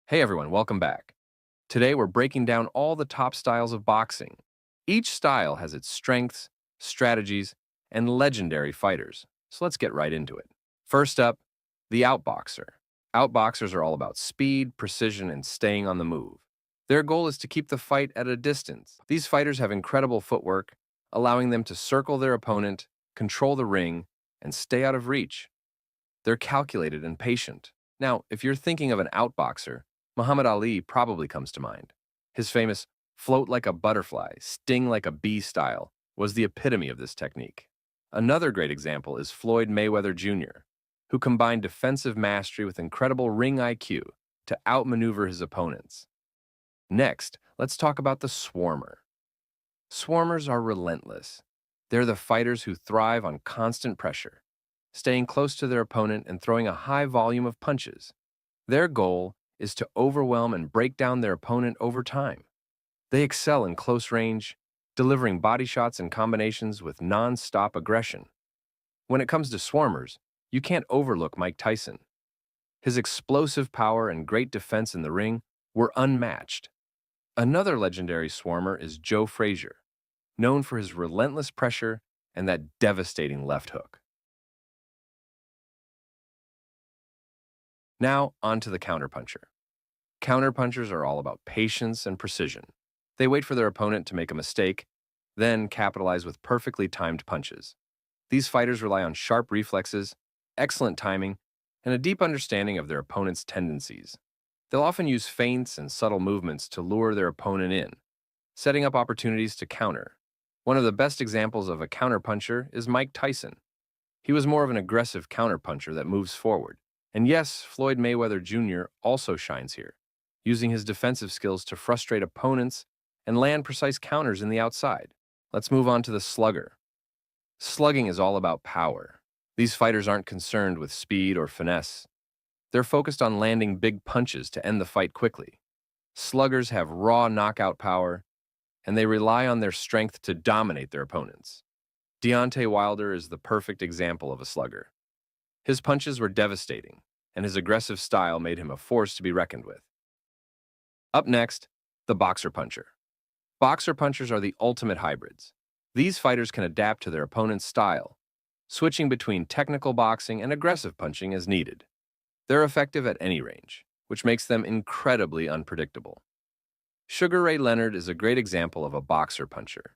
Hey everyone, welcome back. Today we're breaking down all the top styles of boxing. Each style has its strengths, strategies, and legendary fighters. So let's get right into it. First up, the outboxer. Outboxers are all about speed, precision, and staying on the move. Their goal is to keep the fight at a distance. These fighters have incredible footwork, allowing them to circle their opponent, control the ring, and stay out of reach. They're calculated and patient. Now, if you're thinking of an outboxer, Muhammad Ali probably comes to mind. His famous float like a butterfly, sting like a bee style was the epitome of this technique. Another great example is Floyd Mayweather Jr., who combined defensive mastery with incredible ring IQ to outmaneuver his opponents. Next, let's talk about the swarmer. Swarmers are relentless. They're the fighters who thrive on constant pressure, staying close to their opponent and throwing a high volume of punches. Their goal is to overwhelm and break down their opponent over time. They excel in close range, delivering body shots and combinations with non-stop aggression. When it comes to swarmers, you can't overlook Mike Tyson. His explosive power and great defense in the ring were unmatched. Another legendary swarmer is Joe Frazier, known for his relentless pressure and that devastating left hook. Now, on to the counterpuncher. Counterpunchers are all about patience and precision. They wait for their opponent to make a mistake, then capitalize with perfectly timed punches. These fighters rely on sharp reflexes, excellent timing, and a deep understanding of their opponent's tendencies. They'll often use feints and subtle movements to lure their opponent in, setting up opportunities to counter. One of the best examples of a counterpuncher is Mike Tyson. He was more of an aggressive counterpuncher that moves forward. And yes, Floyd Mayweather Jr. also shines here, using his defensive skills to frustrate opponents and land precise counters in the outside. Let's move on to the slugger. Slugging is all about power. These fighters aren't concerned with speed or finesse. They're focused on landing big punches to end the fight quickly. Sluggers have raw knockout power, and they rely on their strength to dominate their opponents. Deontay Wilder is the perfect example of a slugger. His punches were devastating, and his aggressive style made him a force to be reckoned with. Up next, the boxer puncher. Boxer punchers are the ultimate hybrids. These fighters can adapt to their opponent's style, switching between technical boxing and aggressive punching as needed. They're effective at any range, which makes them incredibly unpredictable. Sugar Ray Leonard is a great example of a boxer puncher.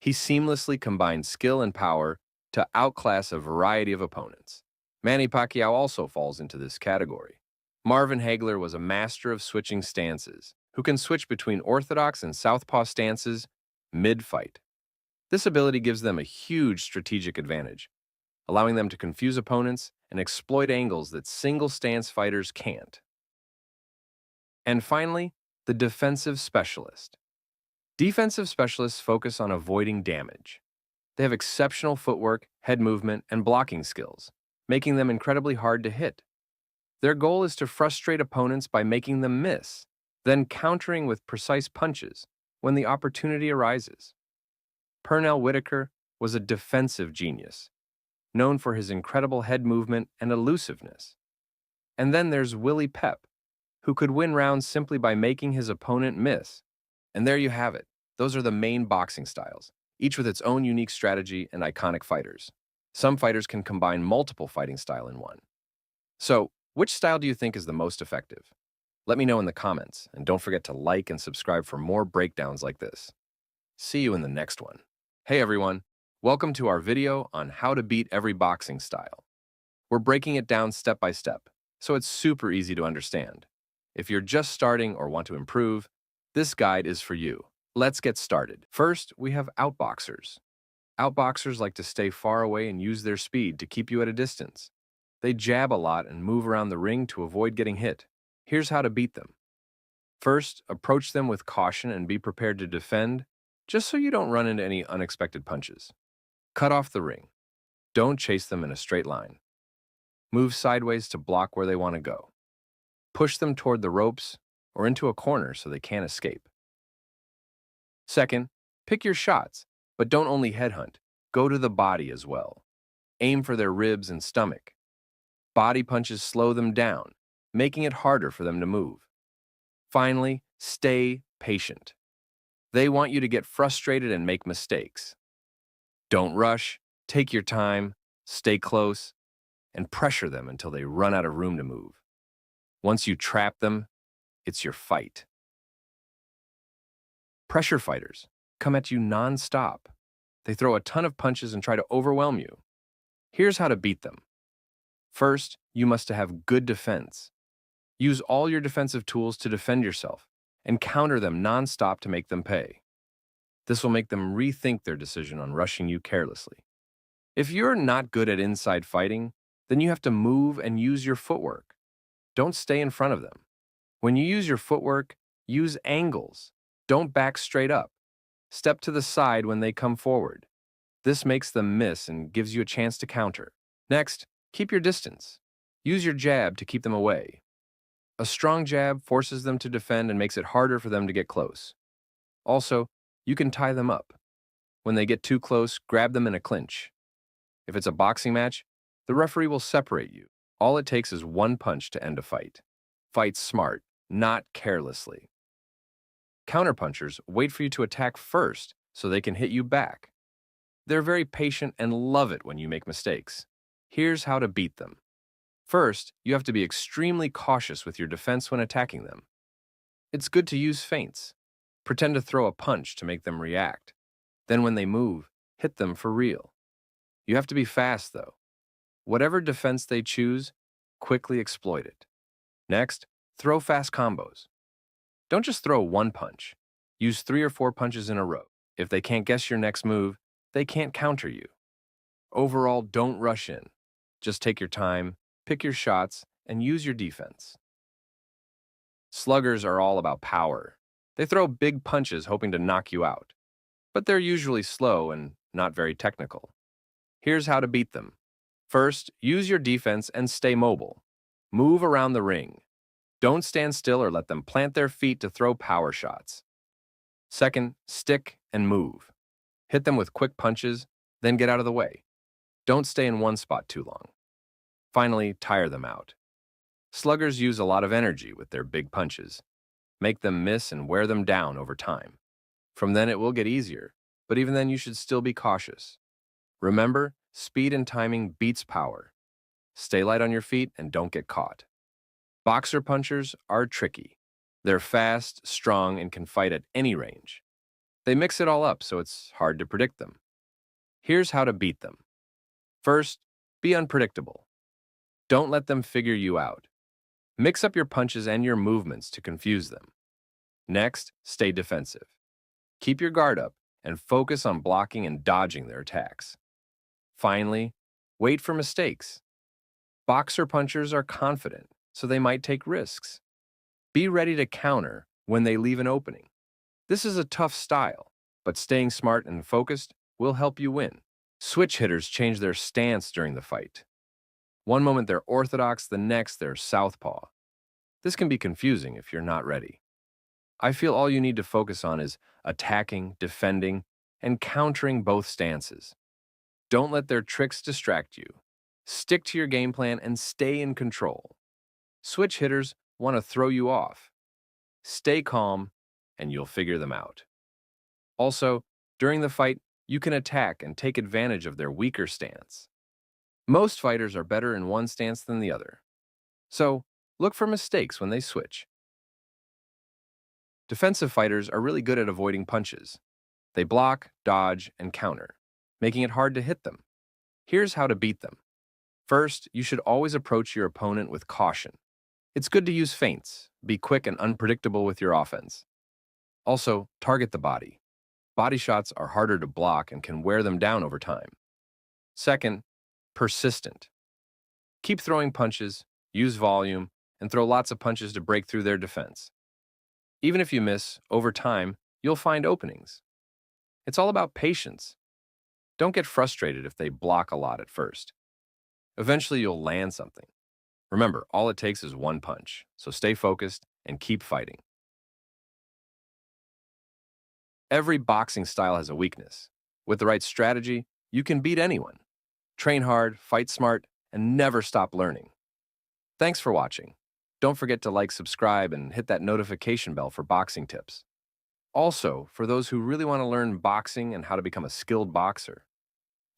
He seamlessly combines skill and power to outclass a variety of opponents. Manny Pacquiao also falls into this category. Marvin Hagler was a master of switching stances, who can switch between orthodox and southpaw stances mid-fight. This ability gives them a huge strategic advantage, allowing them to confuse opponents and exploit angles that single-stance fighters can't. And finally, the defensive specialist. Defensive specialists focus on avoiding damage. They have exceptional footwork, head movement, and blocking skills, making them incredibly hard to hit. Their goal is to frustrate opponents by making them miss, then countering with precise punches when the opportunity arises. Pernell Whitaker was a defensive genius, known for his incredible head movement and elusiveness. And then there's Willie Pep, who could win rounds simply by making his opponent miss. And there you have it. Those are the main boxing styles, each with its own unique strategy and iconic fighters. Some fighters can combine multiple fighting style in one. So, which style do you think is the most effective? Let me know in the comments, and don't forget to like and subscribe for more breakdowns like this. See you in the next one. Hey everyone, welcome to our video on how to beat every boxing style. We're breaking it down step by step, so it's super easy to understand. If you're just starting or want to improve, this guide is for you. Let's get started. First, we have outboxers. Outboxers like to stay far away and use their speed to keep you at a distance. They jab a lot and move around the ring to avoid getting hit. Here's how to beat them. First, approach them with caution and be prepared to defend, just so you don't run into any unexpected punches. Cut off the ring. Don't chase them in a straight line. Move sideways to block where they want to go. Push them toward the ropes or into a corner so they can't escape. Second, pick your shots, but don't only headhunt. Go to the body as well. Aim for their ribs and stomach. Body punches slow them down, making it harder for them to move. Finally, stay patient. They want you to get frustrated and make mistakes. Don't rush, take your time, stay close, and pressure them until they run out of room to move. Once you trap them, it's your fight. Pressure fighters come at you non-stop. They throw a ton of punches and try to overwhelm you. Here's how to beat them. First, you must have good defense. Use all your defensive tools to defend yourself and counter them non-stop to make them pay. This will make them rethink their decision on rushing you carelessly. If you're not good at inside fighting, then you have to move and use your footwork. Don't stay in front of them. When you use your footwork, use angles. Don't back straight up. Step to the side when they come forward. This makes them miss and gives you a chance to counter. Next, keep your distance. Use your jab to keep them away. A strong jab forces them to defend and makes it harder for them to get close. Also, you can tie them up. When they get too close, grab them in a clinch. If it's a boxing match, the referee will separate you. All it takes is one punch to end a fight. Fight smart, not carelessly. Counterpunchers wait for you to attack first so they can hit you back. They're very patient and love it when you make mistakes. Here's how to beat them. First, you have to be extremely cautious with your defense when attacking them. It's good to use feints. Pretend to throw a punch to make them react. Then when they move, hit them for real. You have to be fast, though. Whatever defense they choose, quickly exploit it. Next, throw fast combos. Don't just throw one punch. Use 3 or 4 punches in a row. If they can't guess your next move, they can't counter you. Overall, don't rush in. Just take your time, pick your shots, and use your defense. Sluggers are all about power. They throw big punches hoping to knock you out. But they're usually slow and not very technical. Here's how to beat them. First, use your defense and stay mobile. Move around the ring. Don't stand still or let them plant their feet to throw power shots. Second, stick and move. Hit them with quick punches, then get out of the way. Don't stay in one spot too long. Finally, tire them out. Sluggers use a lot of energy with their big punches. Make them miss and wear them down over time. From then it will get easier, but even then you should still be cautious. Remember, speed and timing beats power. Stay light on your feet and don't get caught. Boxer punchers are tricky. They're fast, strong, and can fight at any range. They mix it all up, so it's hard to predict them. Here's how to beat them. First, be unpredictable. Don't let them figure you out. Mix up your punches and your movements to confuse them. Next, stay defensive. Keep your guard up and focus on blocking and dodging their attacks. Finally, wait for mistakes. Boxer punchers are confident, so they might take risks. Be ready to counter when they leave an opening. This is a tough style, but staying smart and focused will help you win. Switch hitters change their stance during the fight. One moment they're orthodox, the next they're southpaw. This can be confusing if you're not ready. I feel all you need to focus on is attacking, defending, and countering both stances. Don't let their tricks distract you. Stick to your game plan and stay in control. Switch hitters want to throw you off. Stay calm, and you'll figure them out. Also, during the fight, you can attack and take advantage of their weaker stance. Most fighters are better in one stance than the other. So, look for mistakes when they switch. Defensive fighters are really good at avoiding punches. They block, dodge, and counter, making it hard to hit them. Here's how to beat them. First, you should always approach your opponent with caution. It's good to use feints. Be quick and unpredictable with your offense. Also, target the body. Body shots are harder to block and can wear them down over time. Second, persistent. Keep throwing punches, use volume, and throw lots of punches to break through their defense. Even if you miss, over time, you'll find openings. It's all about patience. Don't get frustrated if they block a lot at first. Eventually, you'll land something. Remember, all it takes is one punch, so stay focused and keep fighting. Every boxing style has a weakness. With the right strategy, you can beat anyone. Train hard, fight smart, and never stop learning. Thanks for watching. Don't forget to like, subscribe, and hit that notification bell for boxing tips. Also, for those who really want to learn boxing and how to become a skilled boxer,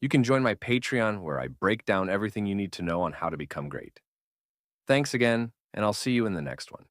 you can join my Patreon where I break down everything you need to know on how to become great. Thanks again, and I'll see you in the next one.